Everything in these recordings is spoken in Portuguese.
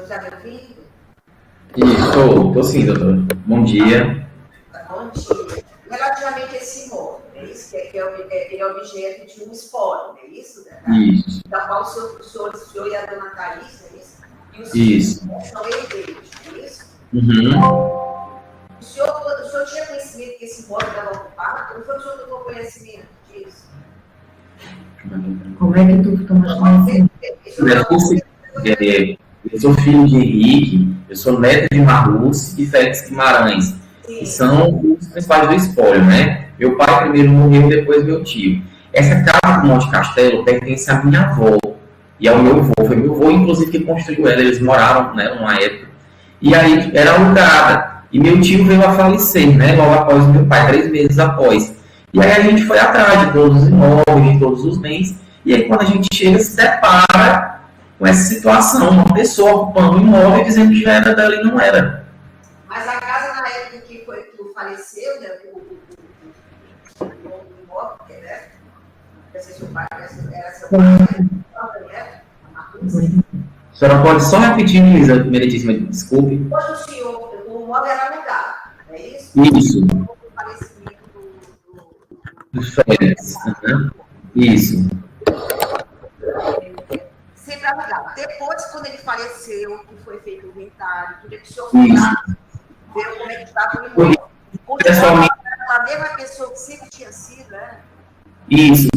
está me ouvindo? Estou sim, doutora. Bom dia. Bom dia. Relativamente a esse imóvel, é isso? Que é objeto de um espólio, é isso? Isso. Da qual o senhor e a dona Thaís, é isso? E os Isso. filhos são herdeiros, é isso? Uhum. O senhor tinha conhecimento que esse imóvel estava ocupado? Ou foi o senhor que tomou conhecimento disso? Como é que tu tomas conhecimento? Eu sou filho de Henrique, eu sou neto de Marluce e Félix Guimarães, que são os principais do espólio, né? Meu pai primeiro morreu, depois meu tio. Essa casa do Monte Castelo pertence à minha avó e ao meu avô. Foi meu avô, inclusive, que construiu ela. Eles moravam, né, numa época. E aí era alugada. E meu tio veio a falecer, né? Logo após o meu pai, 3 meses após. E aí a gente foi atrás de todos os imóveis, de todos os bens. E aí quando a gente chega, se depara com essa situação, uma pessoa ocupando o imóvel dizendo que já era dela e não era. Mas a casa, na época que faleceu, né, o imóvel, né? Não sei se o pai era seu pai, né? A senhora pode só repetir, Luísa, meritíssima, desculpe. Quando o senhor, o imóvel era alugado, é isso? Isso. O falecimento Do Félix. Uhum. Isso. Sempre alugado. Depois, quando ele faleceu, que foi feito o inventário, tudo que o senhor foi lá, ver como é que estava o imóvel. Pessoalmente, a mesma pessoa que sempre tinha sido, né? Isso.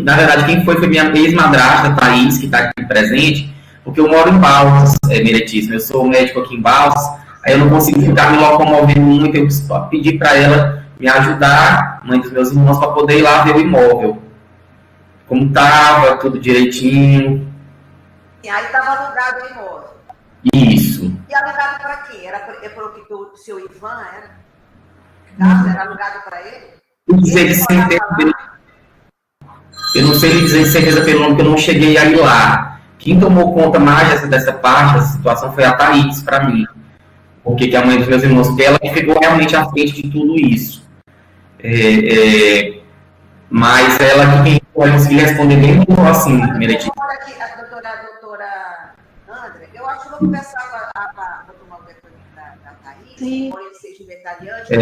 Na verdade, quem foi minha ex-madrasta, Thaís, que está aqui presente, porque eu moro em Balsas, meritíssimo. Eu sou médico aqui em Balsas, aí eu não consigo ficar me locomovendo muito, eu preciso pedir para ela me ajudar, mãe dos meus irmãos, para poder ir lá ver o imóvel. Como estava, tudo direitinho. E aí estava alugado o imóvel. Isso. E alugado para quem? Era para o seu Ivan, era? Era alugado para ele? Eu não sei lhe dizer certeza pelo nome, que eu não cheguei a ir lá. Quem tomou conta mais dessa parte, dessa situação, foi a Thaís, para mim. Porque que a mãe dos meus irmãos, porque ela ficou realmente à frente de tudo isso. Mas ela que pode conseguir responder bem assim, Meretíssimo. A doutora André, eu acho que eu vou conversar com a tomar o depoimento da Thaís, embora ele seja vegetariante, mas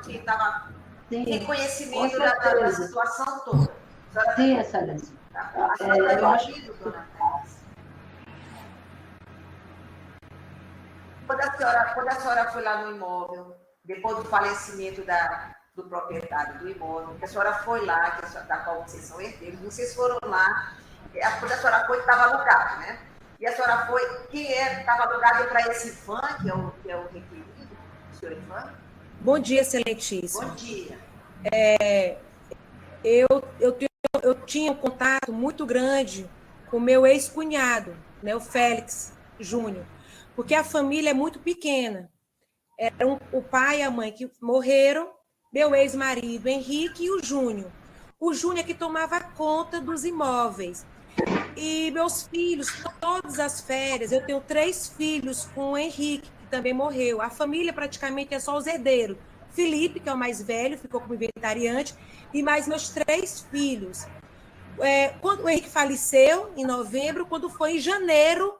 ele estava em conhecimento da situação toda. Sim, excelência. Eu acho que, dona Thaís, quando a senhora foi lá no imóvel, depois do falecimento do proprietário do imóvel, que a senhora foi lá, da qual vocês são herdeiros, vocês foram lá, quando a senhora foi, estava alugado, né? E a senhora foi, quem estava alugado para esse Ivan, que é o requerido, o senhor Ivan? Bom dia, excelentíssimo. Bom dia. Eu tinha um contato muito grande com o meu ex-cunhado, né, o Félix Júnior, porque a família é muito pequena. Eram o pai e a mãe que morreram, meu ex-marido Henrique e o Júnior. O Júnior que tomava conta dos imóveis. E meus filhos, todas as férias, eu tenho 3 filhos com o Henrique, que também morreu. A família praticamente é só os herdeiros. Felipe, que é o mais velho, ficou como inventariante, e mais meus 3 filhos. Quando o Henrique faleceu, em novembro, quando foi em janeiro,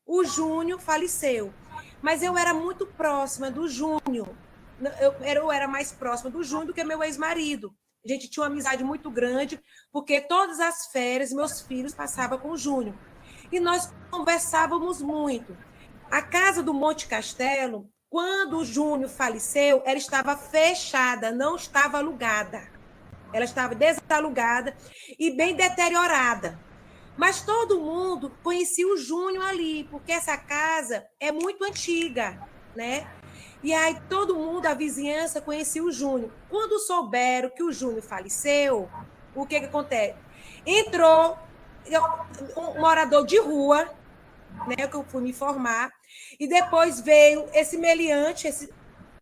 o Júnior faleceu. Mas eu era muito próxima do Júnior. Eu era mais próxima do Júnior do que meu ex-marido. A gente tinha uma amizade muito grande, porque todas as férias meus filhos passavam com o Júnior. E nós conversávamos muito. A casa do Monte Castelo, quando o Júnior faleceu, ela estava fechada, não estava alugada. Ela estava desalugada e bem deteriorada. Mas todo mundo conhecia o Júnior ali, porque essa casa é muito antiga, né? E aí todo mundo, a vizinhança, conhecia o Júnior. Quando souberam que o Júnior faleceu, o que acontece? Entrou um morador de rua, né, que eu fui me informar, e depois veio esse meliante,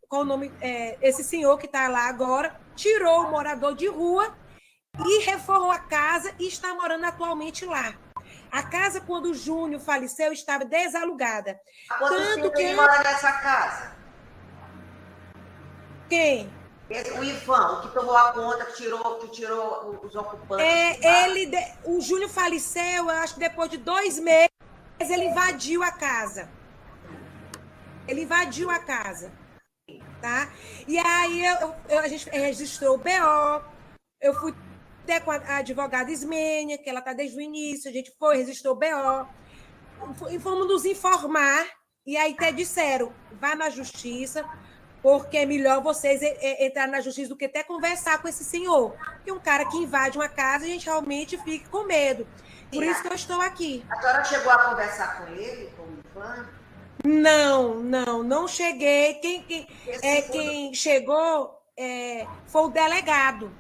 qual o nome? Esse senhor que está lá agora, tirou o morador de rua e reformou a casa e está morando atualmente lá. A casa, quando o Júnior faleceu, estava desalugada. Tanto que ele mora nessa casa? Quem? O Ivan, o que tomou a conta, que tirou os ocupantes. O Júnior faleceu, eu acho que depois de 2 meses. ele invadiu a casa. Ele invadiu a casa, tá? E aí a gente registrou o BO, eu fui até com a advogada Ismênia, que ela está desde o início, a gente foi, registrou o BO, e fomos nos informar, e aí até disseram, vá na justiça, porque é melhor vocês entrar na justiça do que até conversar com esse senhor. Porque um cara que invade uma casa, a gente realmente fica com medo. Por isso que eu estou aqui. A senhora chegou a conversar com ele, com o Ivan? Não cheguei. Quem chegou foi o delegado.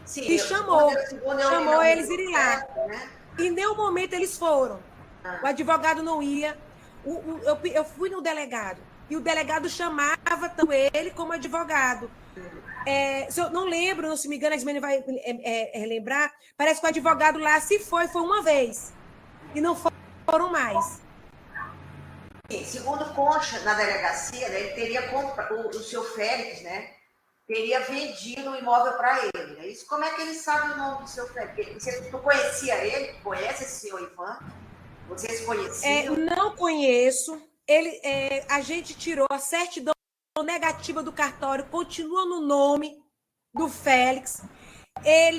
Sim, e chamou eles irem lá. Né? Em nenhum momento eles foram. O advogado não ia. Eu fui no delegado. E o delegado chamava tanto ele como advogado. Se eu não lembro, se me engano, a Ismênia vai relembrar, parece que o advogado lá se foi uma vez. E não foram mais. Segundo consta na delegacia, né, ele teria comprado, o seu Félix, né, teria vendido o imóvel para ele. Né? Isso, como é que ele sabe o nome do seu Félix? Tu conhecia ele? Conhece esse senhor Ivan? Vocês conheciam? Não conheço. A gente tirou a certidão negativa do cartório, continua no nome do Félix.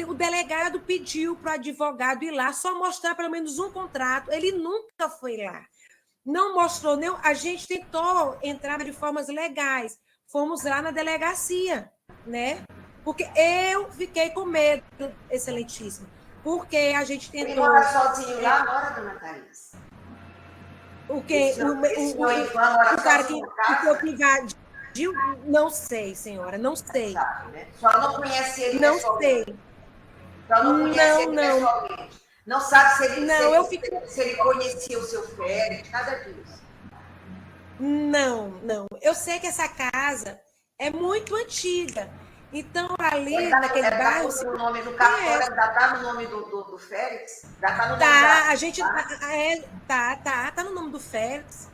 O delegado pediu para o advogado ir lá, só mostrar pelo menos um contrato. Ele nunca foi lá. Não mostrou nem. A gente tentou entrar de formas legais. Fomos lá na delegacia, né? Porque eu fiquei com medo, excelentíssimo. Porque a gente tentou. Ele mora sozinho lá agora, dona Thaís? O quê? O cara que invadiu? Não sei, senhora, não sei. Sabe, né? A senhora não conhece ele não pessoalmente? Sei. A senhora não conhece ele pessoalmente? Não sabe se ele conhecia o seu Félix, nada disso? Não. Eu sei que essa casa é muito antiga. Então, ali, naquele bairro... O nome do cartório ainda está no nome do Félix? Já está no nome a gente... Tá no nome do Félix.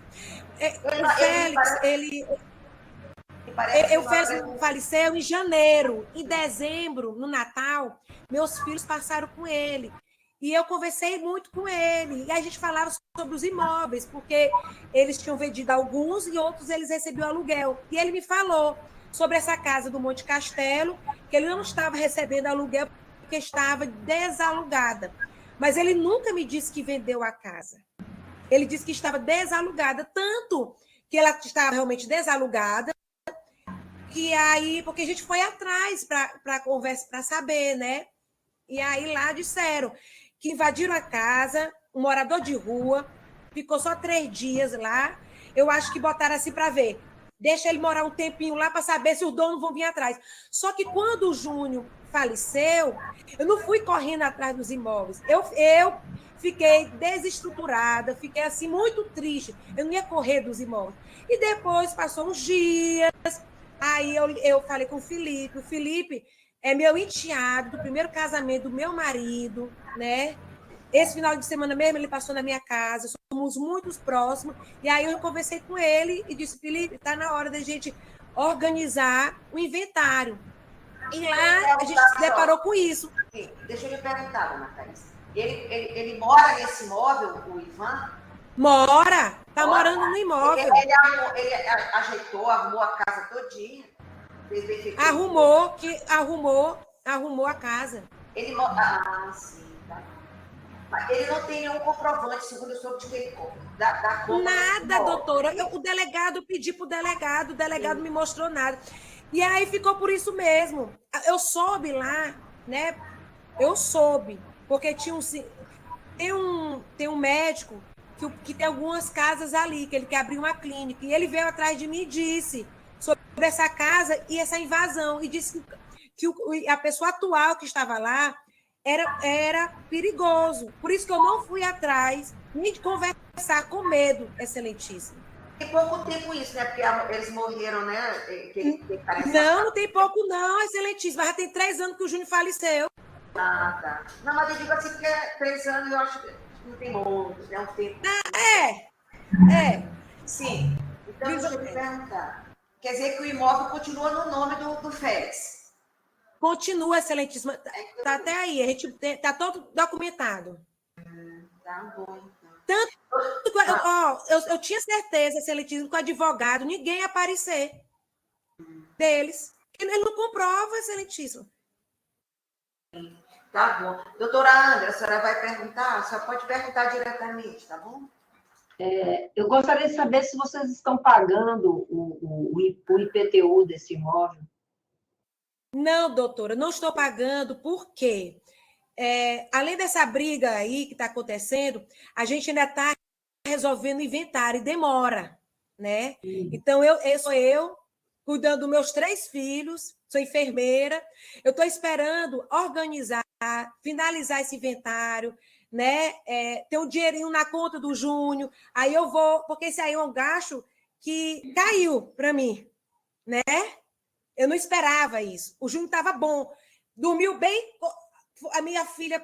O Félix faleceu em janeiro. Em dezembro, no Natal, meus filhos passaram com ele. E eu conversei muito com ele. E a gente falava sobre os imóveis, porque eles tinham vendido alguns e outros eles recebiam aluguel. E ele me falou sobre essa casa do Monte Castelo, que ele não estava recebendo aluguel porque estava desalugada. Mas ele nunca me disse que vendeu a casa. Ele disse que estava desalugada, tanto que ela estava realmente desalugada, que aí, porque a gente foi atrás para conversa, para saber, né? E aí lá disseram que invadiram a casa, um morador de rua, ficou só 3 dias lá. Eu acho que botaram assim para ver. Deixa ele morar um tempinho lá para saber se os donos vão vir atrás. Só que quando o Júnior faleceu, eu não fui correndo atrás dos imóveis. Eu fiquei desestruturada, fiquei assim muito triste. Eu não ia correr dos imóveis. E depois passou uns dias, aí eu falei com o Felipe. O Felipe é meu enteado do primeiro casamento do meu marido, né? Esse final de semana mesmo ele passou na minha casa, somos muito próximos, e aí eu conversei com ele e disse, Felipe, está na hora da gente organizar o inventário. E lá a gente se deparou com isso. Deixa eu lhe perguntar, dona Thaís. Ele mora nesse imóvel, o Ivan? Mora, está morando no imóvel. Ele ajeitou, arrumou a casa todinha. Arrumou a casa. Sim, tá. Ele não tem nenhum comprovante, segundo eu soube, de que ele da compra. Nada, doutora. O delegado, pedi para o delegado me mostrou nada. E aí ficou por isso mesmo. Eu soube lá, né? Eu soube, porque tem um médico que tem algumas casas ali, que ele quer abrir uma clínica. E ele veio atrás de mim e disse sobre essa casa e essa invasão. E disse que a pessoa atual que estava lá era perigoso. Por isso que eu não fui atrás nem de conversar, com medo, excelentíssimo. Tem pouco tempo isso, né? Porque eles morreram, né? Não tem pouco não, excelentíssimo. Já tem 3 anos que o Júnior faleceu. Ah, tá. Não, mas eu digo assim que 3 anos eu acho que não tem muito, né? Um tempo. Sim. Então, deixa eu me perguntar. Quer dizer que o imóvel continua no nome do Félix? Continua, excelentíssima. Está até aí, a gente está todo documentado. Tá bom, então. Tanto Eu tinha certeza, excelentíssimo, que o advogado, ninguém ia aparecer deles. Ele não comprova, excelentíssimo. Tá bom. Doutora Andra, a senhora vai perguntar? A senhora pode perguntar diretamente, tá bom? Eu gostaria de saber se vocês estão pagando o IPTU desse imóvel. Não, doutora, não estou pagando, por quê? Além dessa briga aí que está acontecendo, a gente ainda está resolvendo o inventário e demora, né? Então, sou eu cuidando dos meus 3 filhos, sou enfermeira, eu estou esperando organizar, finalizar esse inventário, né? Ter um dinheirinho na conta do Júnior, aí eu vou, porque esse aí é um gasto que caiu para mim, né? Eu não esperava isso. O Júnior estava bom, dormiu bem. A minha filha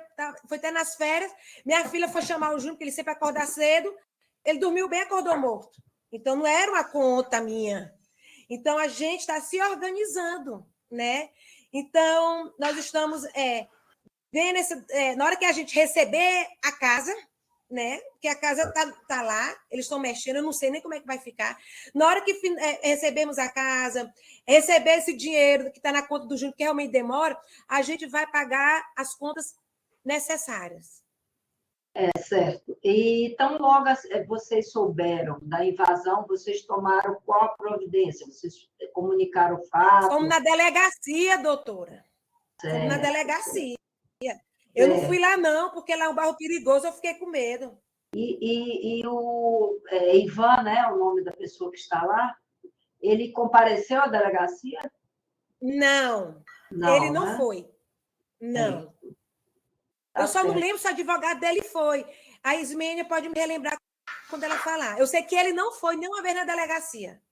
foi até nas férias, minha filha foi chamar o Júnior, porque ele sempre acorda cedo, ele dormiu bem, acordou morto. Então, não era uma conta minha. Então, a gente está se organizando, né? Então, nós estamos vendo na hora que a gente receber a casa, né? Porque a casa tá lá, eles estão mexendo, eu não sei nem como é que vai ficar. Na hora que recebemos a casa, receber esse dinheiro que está na conta do Júnior, que realmente demora, a gente vai pagar as contas necessárias. Certo. E tão logo vocês souberam da invasão, vocês tomaram qual providência? Vocês comunicaram o fato? Fomos na delegacia, doutora. Certo. Fomos na delegacia. Eu não fui lá, não, porque lá é um bairro perigoso, eu fiquei com medo. E o Ivan, né, o nome da pessoa que está lá, ele compareceu à delegacia? Não, ele não foi. Não. Eu só não lembro se o advogado dele foi. A Ismênia pode me relembrar quando ela falar. Eu sei que ele não foi nenhuma vez na delegacia.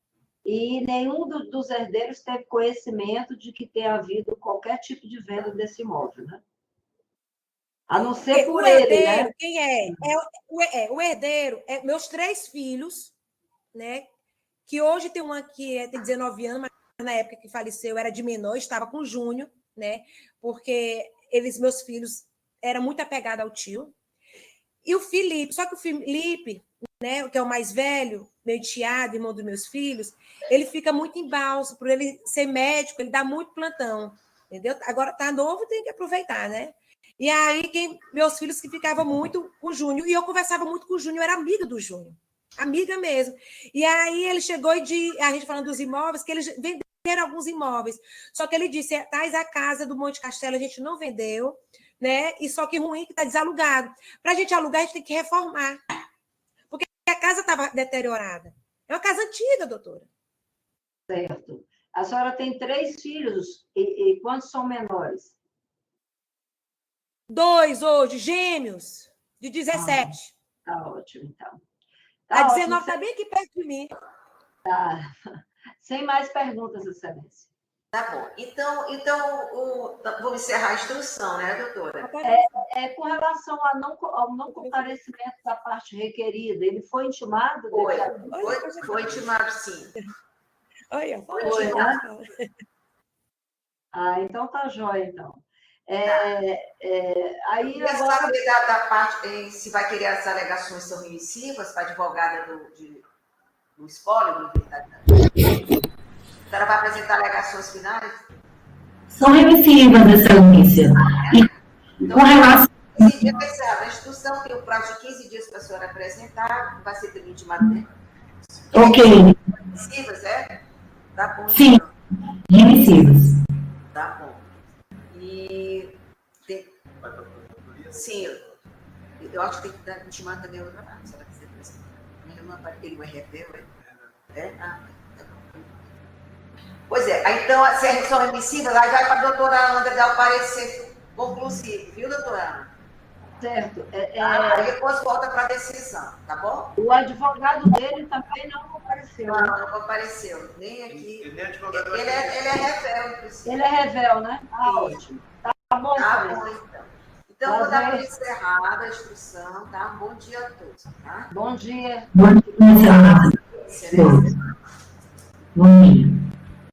E nenhum dos herdeiros teve conhecimento de que tenha havido qualquer tipo de venda desse imóvel, né? A não ser por ele, herdeiro, né? Quem é? O herdeiro é meus 3 filhos, né? Que hoje tem uma que tem 19 anos, mas na época que faleceu era de menor, estava com o Júnior, né? Porque meus filhos, eram muito apegados ao tio. E o Felipe, só que o Felipe, né, que é o mais velho, meu enteado, irmão dos meus filhos, ele fica muito em Balsa, por ele ser médico, ele dá muito plantão, entendeu? Agora tá novo, tem que aproveitar, né? E aí, meus filhos que ficavam muito com o Júnior, e eu conversava muito com o Júnior, eu era amiga do Júnior, amiga mesmo. E aí ele chegou a gente falando dos imóveis, que eles venderam alguns imóveis, só que ele disse, tais a casa do Monte Castelo a gente não vendeu, né? E só que ruim que está desalugado. Para a gente alugar, a gente tem que reformar, porque a casa estava deteriorada. É uma casa antiga, doutora. Certo. A senhora tem 3 filhos, e quantos são menores? 2 hoje, gêmeos, de 17. Tá ótimo, então. A 19 está bem aqui perto de mim. Tá. Sem mais perguntas, Excelência. Tá bom. Então vamos encerrar a instrução, né, doutora? Com relação ao não comparecimento da parte requerida, ele foi intimado? Foi intimado, sim. Olha, foi intimado. Então tá jóia, então. Aí agora... saber da parte, se vai querer as alegações são remissivas para a advogada do espólio, do inventário. A senhora vai apresentar alegações finais? São remissivas, Excelência. Então, com relação... A instrução tem o prazo de 15 dias para a senhora apresentar, vai ser pelo intimado, né? Ok. Remissivas, é? Tá bom. Sim, então. Remissivas. Tá bom. E... Sim, eu acho que tem que dar intimado também outra parte, se ela quiser apresentar. Ele é refém, Pois então, se são remissivas, aí vai para a doutora Andra dar o parecer conclusivo, viu, doutora Andra? Certo. Aí depois volta para a decisão, tá bom? O advogado dele também não compareceu. Não compareceu, nem aqui. Ele é revel, inclusive. Ele é revel, né? Ótimo. Tá bom, então. Então, vou dar por encerrada a instrução, tá? Bom dia a todos, tá? Bom dia. Bom dia, Excelência. Bom dia.